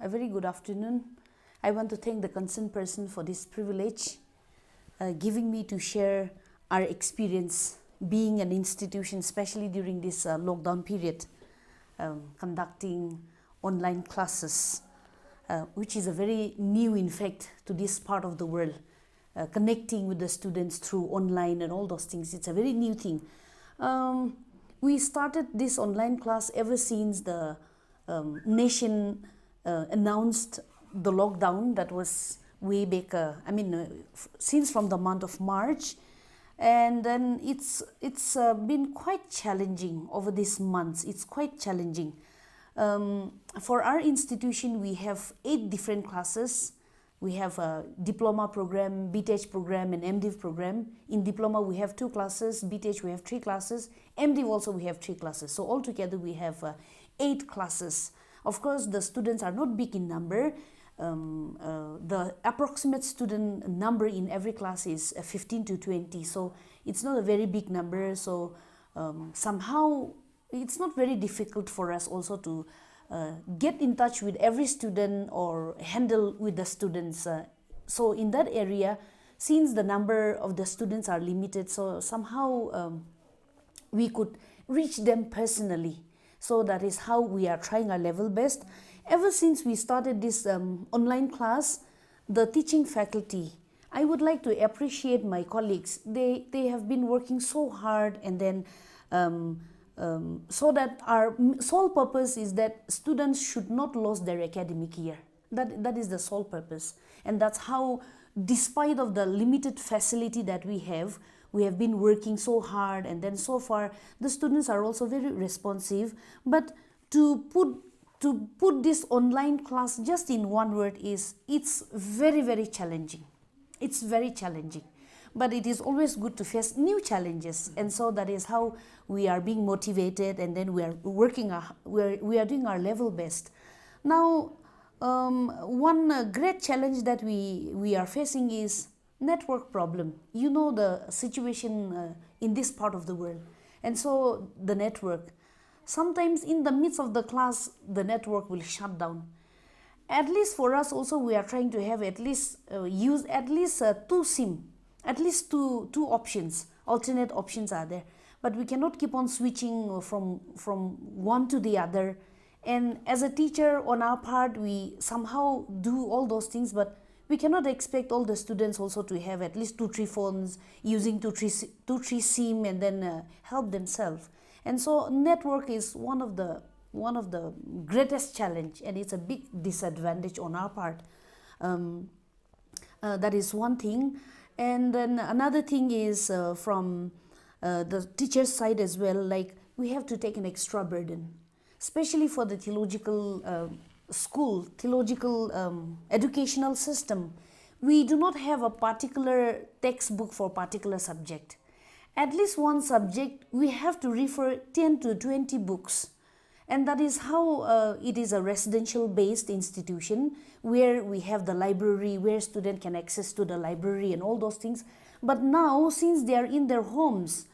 A very good afternoon. I want to thank the concerned person for this privilege, giving me to share our experience being an institution, especially during this lockdown period, conducting online classes, which is a very new, in fact, to this part of the world. Connecting with the students through online and all those things. It's a very new thing. We started this online class ever since the nation announced the lockdown. That was way back, since from the month of March. And then it's been quite challenging over these months. It's quite challenging. For our institution, we have 8 different classes. We have a diploma program, BTech program, and MDiv program. In diploma, we have 2 classes. BTech, we have 3 classes. MDiv also, we have 3 classes. So altogether, we have 8 classes. Of course, the students are not big in number. The approximate student number in every class is 15 to 20. So it's not a very big number. So somehow, it's not very difficult for us also to get in touch with every student or handle with the students. So in that area, since the number of the students are limited, so somehow we could reach them personally. So that is how we are trying our level best. Ever since we started this online class, the teaching faculty, I would like to appreciate my colleagues. They have been working so hard, and then so that our sole purpose is that students should not lose their academic year. That is the sole purpose. And that's how, despite of the limited facility that we have been working so hard, and then so far the students are also very responsive. But to put this online class just in one word is, it's very, very challenging. It's very challenging. But it is always good to face new challenges, and so that is how we are being motivated, and then we are working. We are doing our level best. Now, one great challenge that we are facing is network problem. You know the situation in this part of the world, and so the network. Sometimes in the midst of the class, the network will shut down. At least for us also, we are trying to have at least use at least 2 SIM. At least two options, alternate options are there. But we cannot keep on switching from one to the other. And as a teacher, on our part, we somehow do all those things, but we cannot expect all the students also to have at least 2-3 phones, using 2-3 SIM, and then help themselves. And so network is one of the greatest challenge, and it's a big disadvantage on our part. That is one thing. And then another thing is from the teacher's side as well, like we have to take an extra burden, especially for the theological school, theological educational system. We do not have a particular textbook for particular subject. At least one subject, we have to refer 10 to 20 books. And that is how it is a residential based institution, where we have the library, where students can access to the library and all those things. But now, since they are in their homes,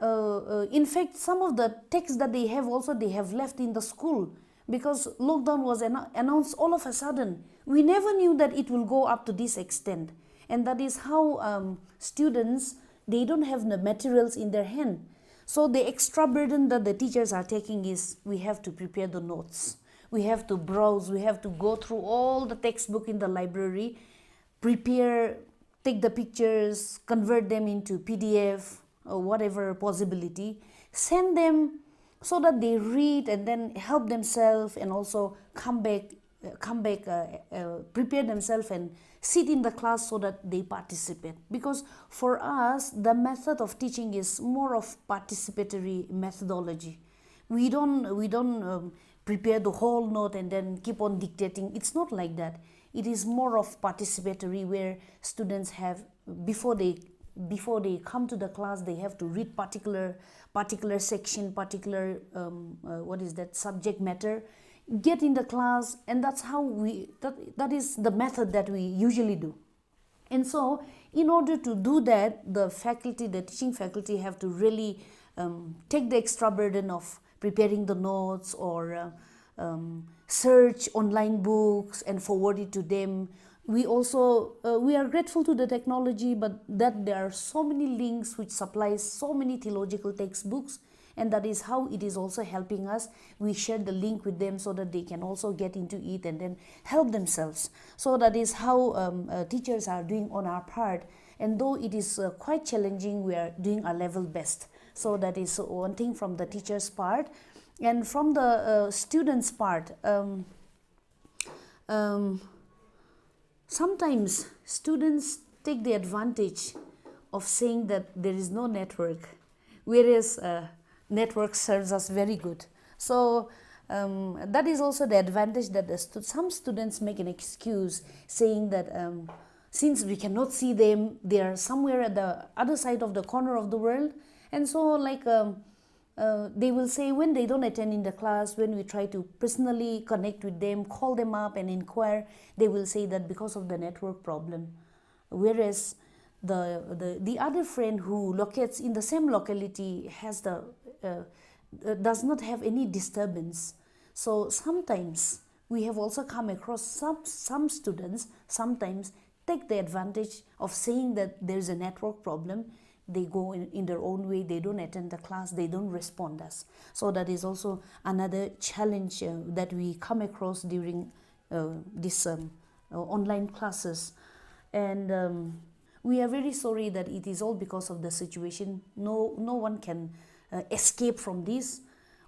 in fact, some of the texts that they have also, they have left in the school, because lockdown was announced all of a sudden. We never knew that it will go up to this extent. And that is how students, they don't have the materials in their hand. So the extra burden that the teachers are taking is, we have to prepare the notes. We have to browse, we have to go through all the textbook in the library, prepare, take the pictures, convert them into PDF or whatever possibility, send them so that they read and then help themselves, and also come back, prepare themselves and sit in the class so that they participate. Because for us, the method of teaching is more of participatory methodology. We don't prepare the whole note and then keep on dictating. It's not like that. It is more of participatory, where students have, before they come to the class, they have to read particular section, particular subject matter, get in the class, and that's how that is the method that we usually do. And so in order to do that, the teaching faculty have to really take the extra burden of preparing the notes, or search online books and forward it to them. We also we are grateful to the technology, but that there are so many links which supplies so many theological textbooks, and that is how it is also helping us. We share the link with them so that they can also get into it and then help themselves. So that is how teachers are doing on our part, and though it is quite challenging, we are doing our level best. So that is one thing from the teacher's part. And from the students' part, sometimes students take the advantage of saying that there is no network, whereas network serves us very good. So that is also the advantage that some students make an excuse, saying that since we cannot see them, they are somewhere at the other side of the corner of the world. And so like they will say, when they don't attend in the class, when we try to personally connect with them, call them up and inquire, they will say that because of the network problem. Whereas the other friend who locates in the same locality has does not have any disturbance. So sometimes we have also come across some students sometimes take the advantage of saying that there is a network problem. They go in their own way, they don't attend the class, they don't respond us. So that is also another challenge that we come across during this online classes. And we are very sorry that it is all because of the situation. No one can escape from this.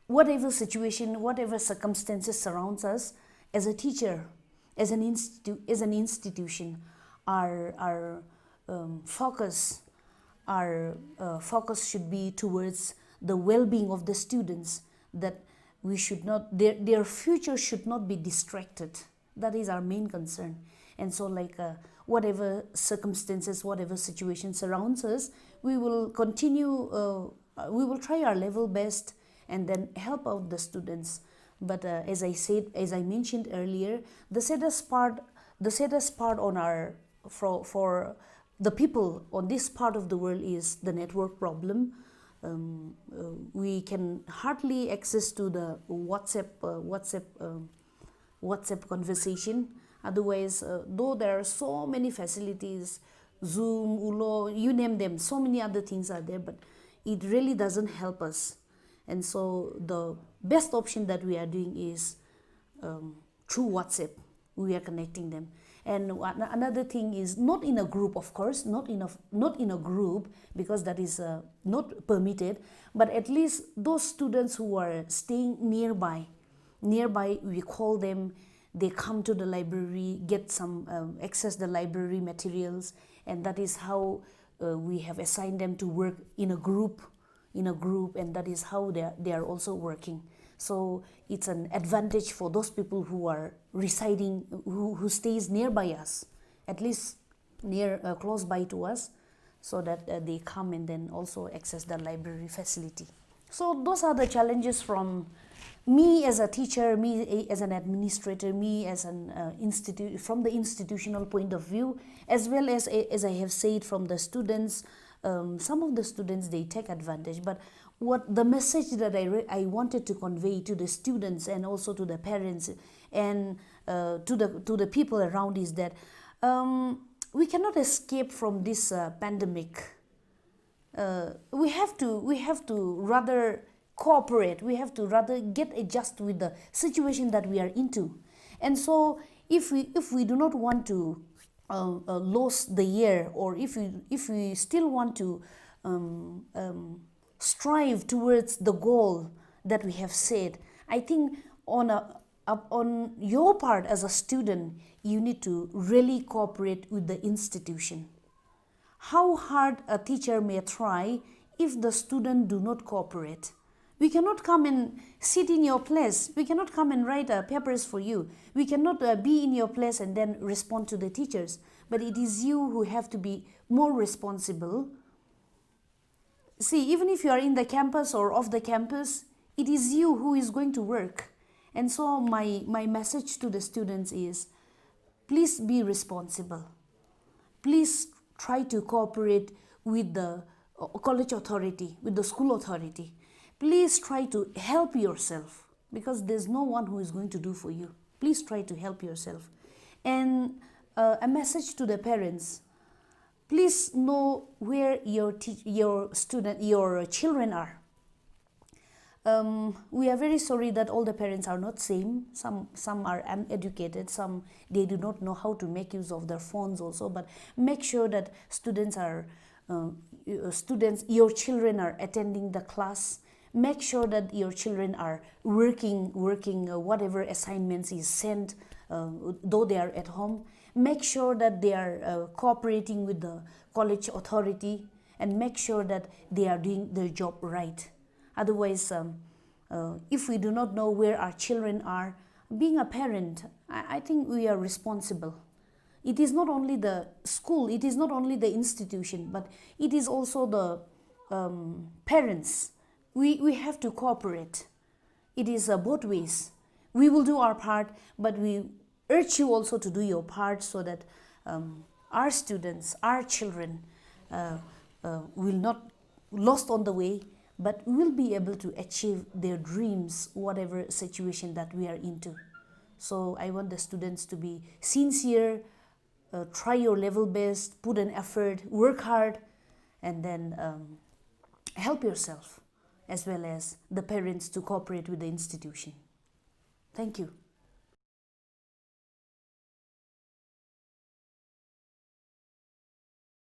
Whatever situation, whatever circumstances surrounds us, as a teacher, as an institution, our focus should be towards the well-being of the students, that we should not, their future should not be distracted. That is our main concern. And so like whatever circumstances, whatever situation surrounds us, we will continue, we will try our level best and then help out the students. But as I mentioned earlier, the saddest part on our, for the people on this part of the world is the network problem. We can hardly access to the WhatsApp conversation. Otherwise, though there are so many facilities, Zoom, ULO, you name them, so many other things are there, but it really doesn't help us. And so the best option that we are doing is through WhatsApp, we are connecting them. And another thing is not in a group, of course, not in a group, because that is not permitted, but at least those students who are staying nearby, we call them, they come to the library, get some, access the library materials, and that is how we have assigned them to work in a group, and that is how they are also working. So it's an advantage for those people who are residing, who stays nearby us, at least close by to us, so that they come and then also access the library facility. So those are the challenges from me as a teacher, me as an administrator, me as an from the institutional point of view, as well as I have said, from the students. Some of the students, they take advantage, but what the message that I wanted to convey to the students and also to the parents and to the people around is that we cannot escape from this pandemic. We have to rather cooperate. We have to rather get adjust with the situation that we are into. And so if we do not want to lose the year, or if we still want to strive towards the goal that we have set, I think on your part as a student, you need to really cooperate with the institution. How hard a teacher may try, if the student do not cooperate, we cannot come and sit in your place. We cannot come and write papers for you. We cannot be in your place and then respond to the teachers. But it is you who have to be more responsible. See, even if you are in the campus or off the campus, it is you who is going to work. And so my message to the students is, please be responsible. Please try to cooperate with the college authority, with the school authority. Please try to help yourself. because there's no one who is going to do for you. Please try to help yourself. And a message to the parents: please know where your children are. We are very sorry that all the parents are not same. Some are uneducated, some they do not know how to make use of their phones also. But make sure that your children are attending the class. Make sure that your children are working whatever assignments is sent, though they are at home. Make sure that they are cooperating with the college authority, and make sure that they are doing their job right. Otherwise, if we do not know where our children are, being a parent, I think we are responsible. It is not only the school, it is not only the institution, but it is also the parents. We have to cooperate. It is both ways. We will do our part, but we urge you also to do your part, so that our students, our children will not lost on the way, but will be able to achieve their dreams, whatever situation that we are into. So I want the students to be sincere, try your level best, put an effort, work hard, and then help yourself, as well as the parents to cooperate with the institution. Thank you.